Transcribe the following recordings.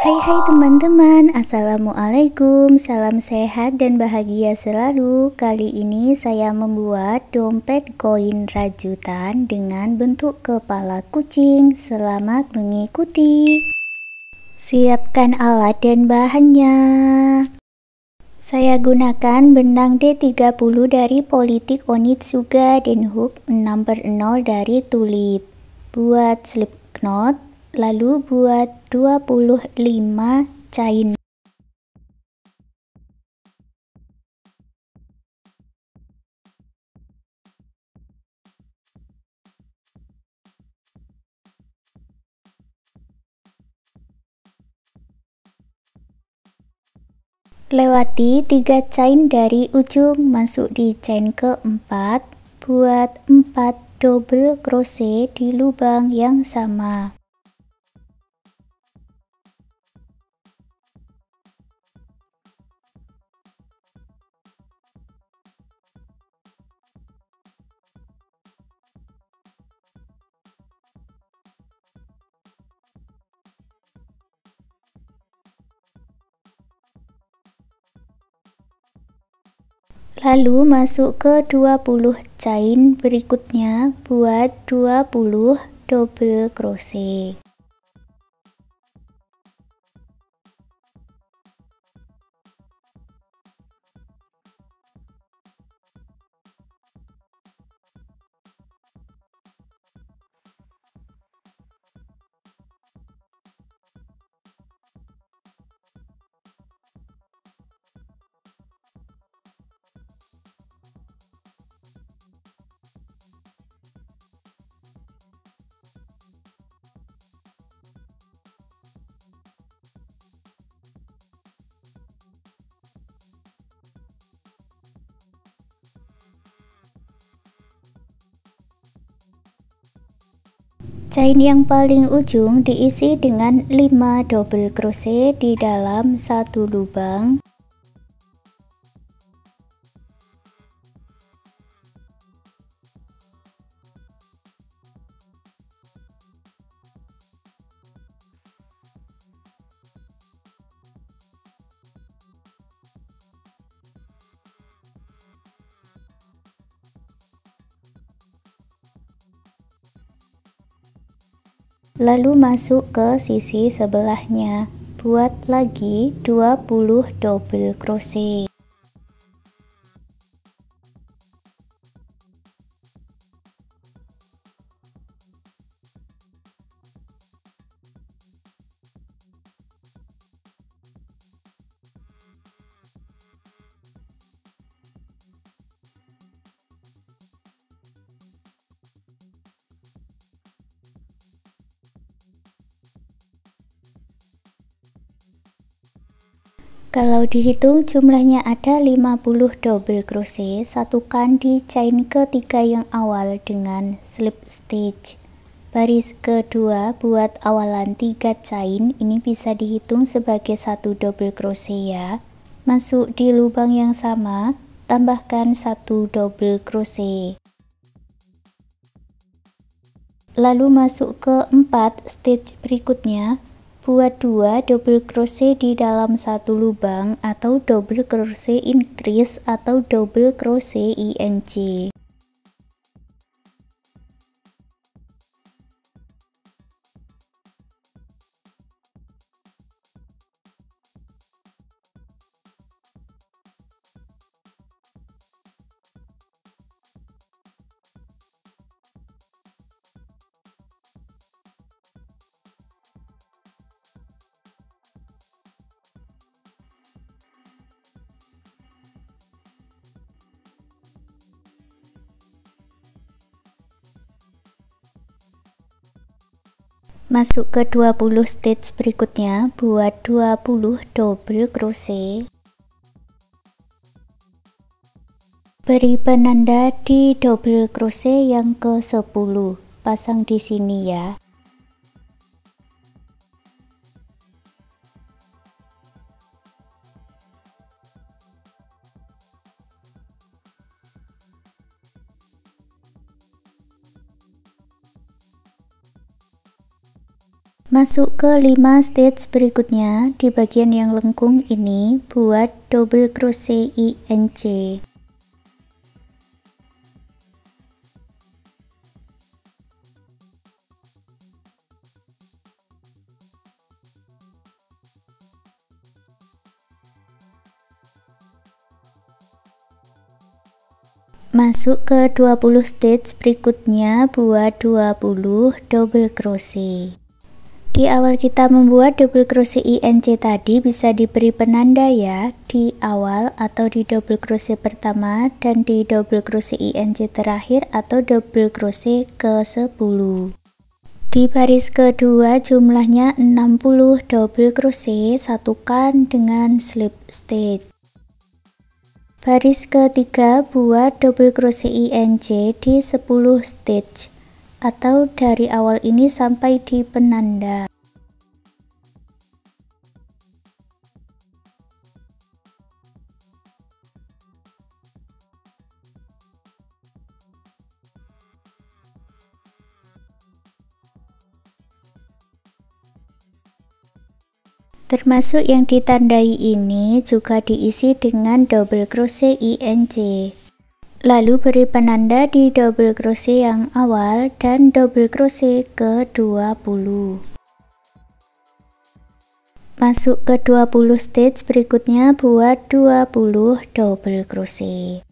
Hai teman-teman, Assalamualaikum, salam sehat dan bahagia selalu. Kali ini saya membuat dompet koin rajutan dengan bentuk kepala kucing. Selamat mengikuti. Siapkan alat dan bahannya. Saya gunakan benang D30 dari Politik Onitsuga Denhook nomor 0 dari Tulip. Buat slip knot, lalu buat 25 chain. Lewati 3 chain dari ujung, masuk di chain keempat, buat 4 double crochet di lubang yang sama. Lalu masuk ke 20 chain berikutnya, buat 20 double crochet. Chain yang paling ujung diisi dengan 5 double crochet di dalam satu lubang. Lalu masuk ke sisi sebelahnya, buat lagi 20 double crochet. Kalau dihitung jumlahnya ada 50 double crochet, satukan di chain ketiga yang awal dengan slip stitch. Baris kedua buat awalan 3 chain, ini bisa dihitung sebagai satu double crochet ya. Masuk di lubang yang sama, tambahkan 1 double crochet. Lalu masuk ke 4 stitch berikutnya, buat 2 double crochet di dalam satu lubang atau double crochet increase atau double crochet INC. Masuk ke 20 stitch berikutnya, buat 20 double crochet. Beri penanda di double crochet yang ke-10. Pasang di sini ya. Masuk ke 5 stage berikutnya. Di bagian yang lengkung ini buat double crochet INC. Masuk ke 20 stage berikutnya buat 20 double crochet. Di awal kita membuat double crochet INC tadi bisa diberi penanda ya, di awal atau di double crochet pertama dan di double crochet INC terakhir atau double crochet ke-10. Di baris kedua jumlahnya 60 double crochet, satukan dengan slip stitch. Baris ketiga buat double crochet INC di 10 stitch atau dari awal ini sampai di penanda. Termasuk yang ditandai ini juga diisi dengan double crochet INC. Lalu beri penanda di double crochet yang awal dan double crochet ke-20. Masuk ke 20 stage berikutnya buat 20 double crochet.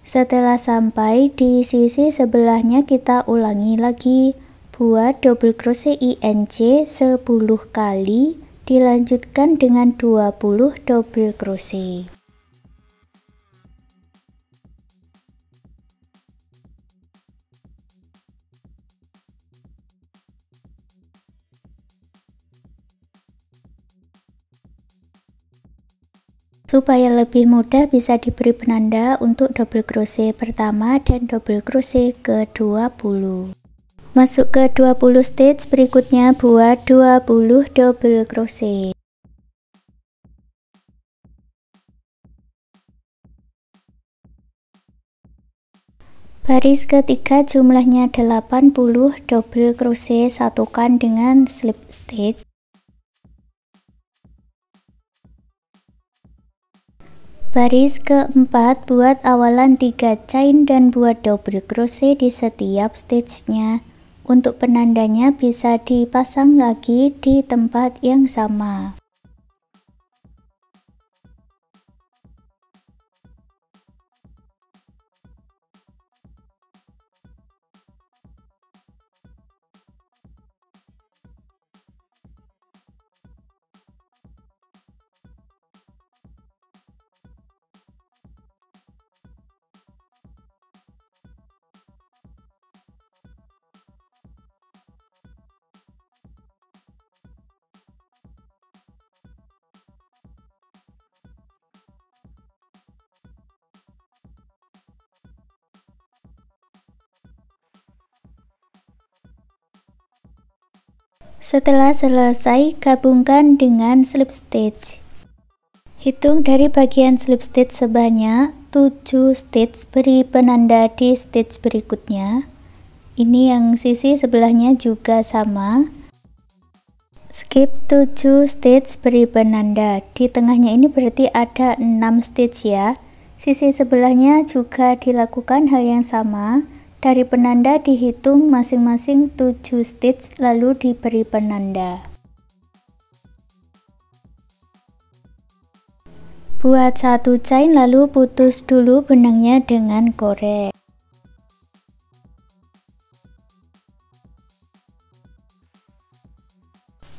Setelah sampai di sisi sebelahnya kita ulangi lagi, buat double crochet INC 10 kali, dilanjutkan dengan 20 double crochet. Supaya lebih mudah bisa diberi penanda untuk double crochet pertama dan double crochet ke-20. Masuk ke 20 stage berikutnya buat 20 double crochet. Baris ketiga jumlahnya 80 double crochet, satukan dengan slip stitch. Baris keempat buat awalan 3 chain dan buat double crochet di setiap stitch-nya. Untuk penandanya bisa dipasang lagi di tempat yang sama. Setelah selesai, gabungkan dengan slip stitch. Hitung dari bagian slip stitch sebanyak 7 stitch, beri penanda di stitch berikutnya. Ini yang sisi sebelahnya juga sama. Skip 7 stitch, beri penanda. Di tengahnya ini berarti ada 6 stitch ya. Sisi sebelahnya juga dilakukan hal yang sama. Dari penanda dihitung masing-masing 7 stitch lalu diberi penanda. Buat satu chain lalu putus dulu benangnya dengan korek.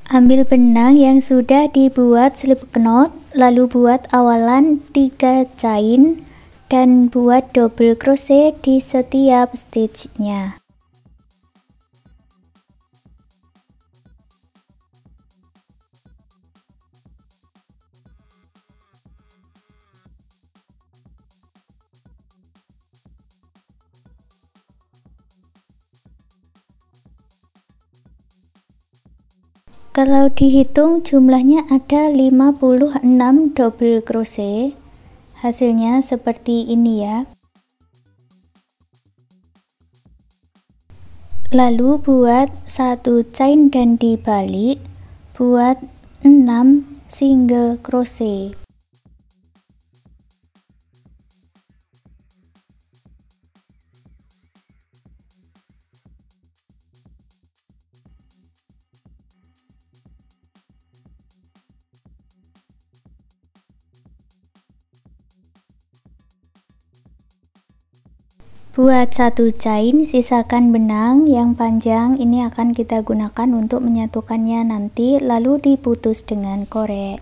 Ambil benang yang sudah dibuat slip knot, lalu buat awalan 3 chain dan buat double crochet di setiap stitch-nya. Kalau dihitung jumlahnya ada 56 double crochet. Hasilnya seperti ini ya. Lalu buat 1 chain dan dibalik, buat 6 single crochet. Buat 1 chain, sisakan benang yang panjang, ini akan kita gunakan untuk menyatukannya nanti, lalu diputus dengan korek.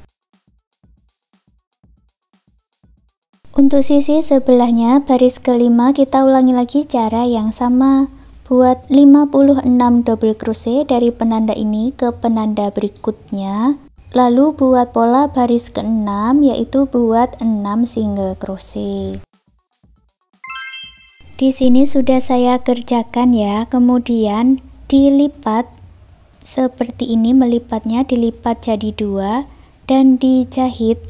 Untuk sisi sebelahnya, baris kelima kita ulangi lagi cara yang sama. Buat 56 double crochet dari penanda ini ke penanda berikutnya. Lalu buat pola baris ke-6, yaitu buat 6 single crochet. Di sini sudah saya kerjakan ya, kemudian dilipat seperti ini, melipatnya dilipat jadi 2 dan dijahit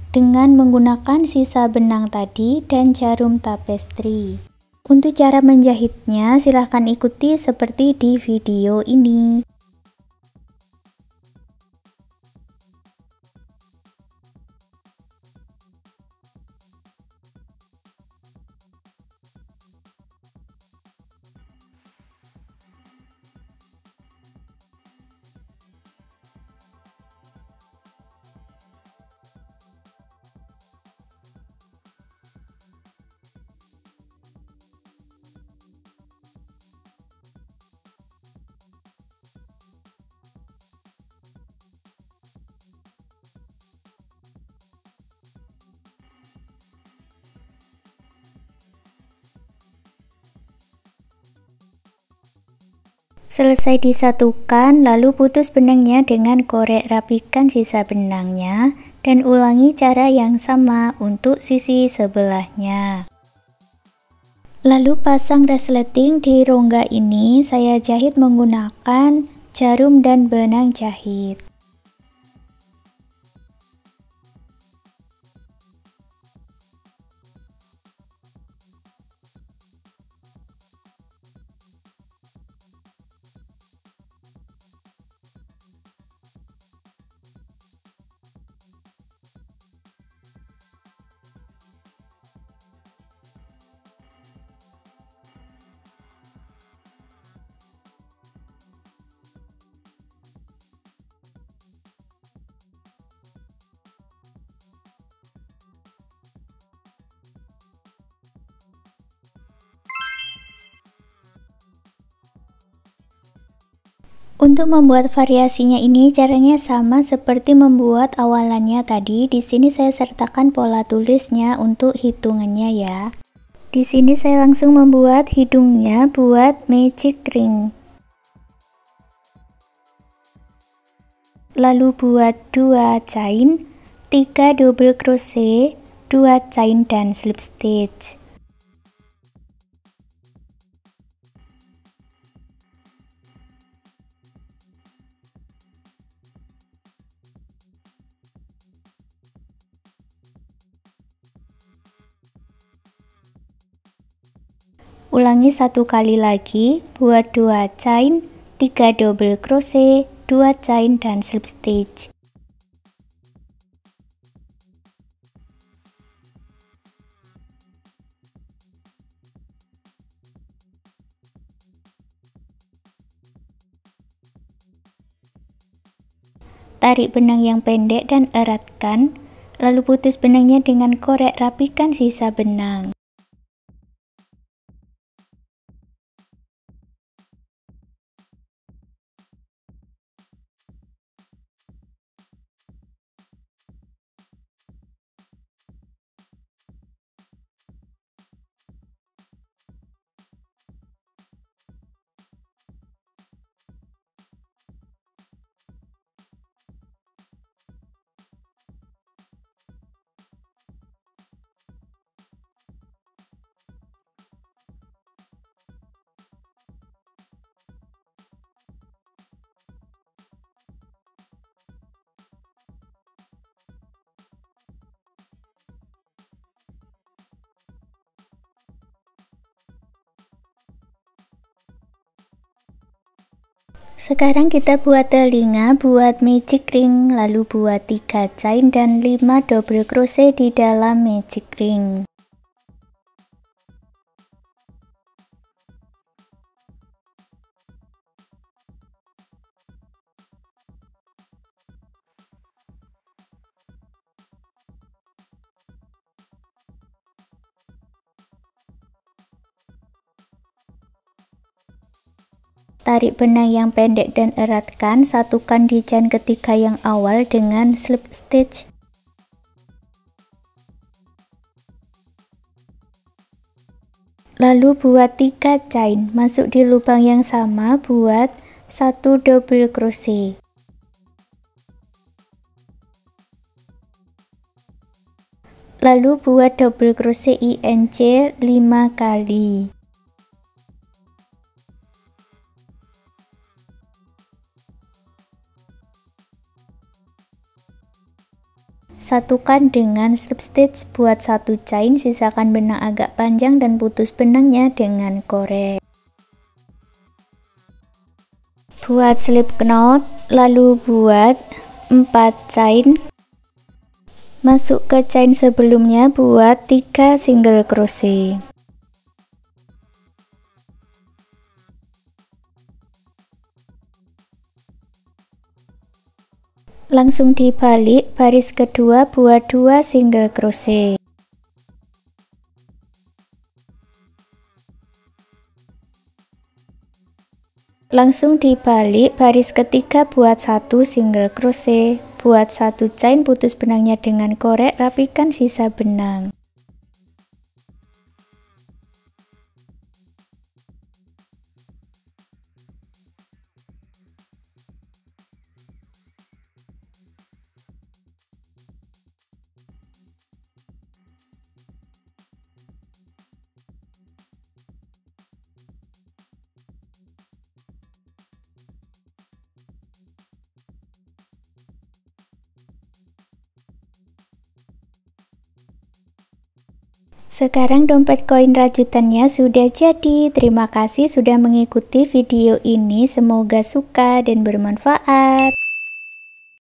dengan menggunakan sisa benang tadi dan jarum tapestri. Untuk cara menjahitnya silahkan ikuti seperti di video ini. Selesai disatukan, lalu putus benangnya dengan korek, rapikan sisa benangnya dan ulangi cara yang sama untuk sisi sebelahnya. Lalu pasang resleting di rongga ini, saya jahit menggunakan jarum dan benang jahit. Untuk membuat variasinya ini caranya sama seperti membuat awalannya tadi. Di sini saya sertakan pola tulisnya untuk hitungannya ya. Di sini saya langsung membuat hidungnya buat magic ring. Lalu buat 2 chain, 3 double crochet, 2 chain dan slip stitch. Ulangi 1 kali lagi, buat 2 chain, 3 double crochet, 2 chain dan slip stitch. Tarik benang yang pendek dan eratkan, lalu putus benangnya dengan korek, rapikan sisa benang. Sekarang kita buat telinga, buat magic ring, lalu buat 3 chain dan 5 double crochet di dalam magic ring. Tarik benang yang pendek dan eratkan, satukan di chain ketiga yang awal dengan slip stitch. Lalu buat 3 chain, masuk di lubang yang sama, buat 1 double crochet. Lalu buat double crochet INC 5 kali. Satukan dengan slip stitch, buat 1 chain, sisakan benang agak panjang dan putus benangnya dengan korek. Buat slip knot, lalu buat 4 chain. Masuk ke chain sebelumnya, buat 3 single crochet. Langsung dibalik, baris kedua buat 2 single crochet. Langsung dibalik, baris ketiga buat 1 single crochet, buat 1 chain, putus benangnya dengan korek, rapikan sisa benang. Sekarang dompet koin rajutannya sudah jadi. Terima kasih sudah mengikuti video ini, semoga suka dan bermanfaat.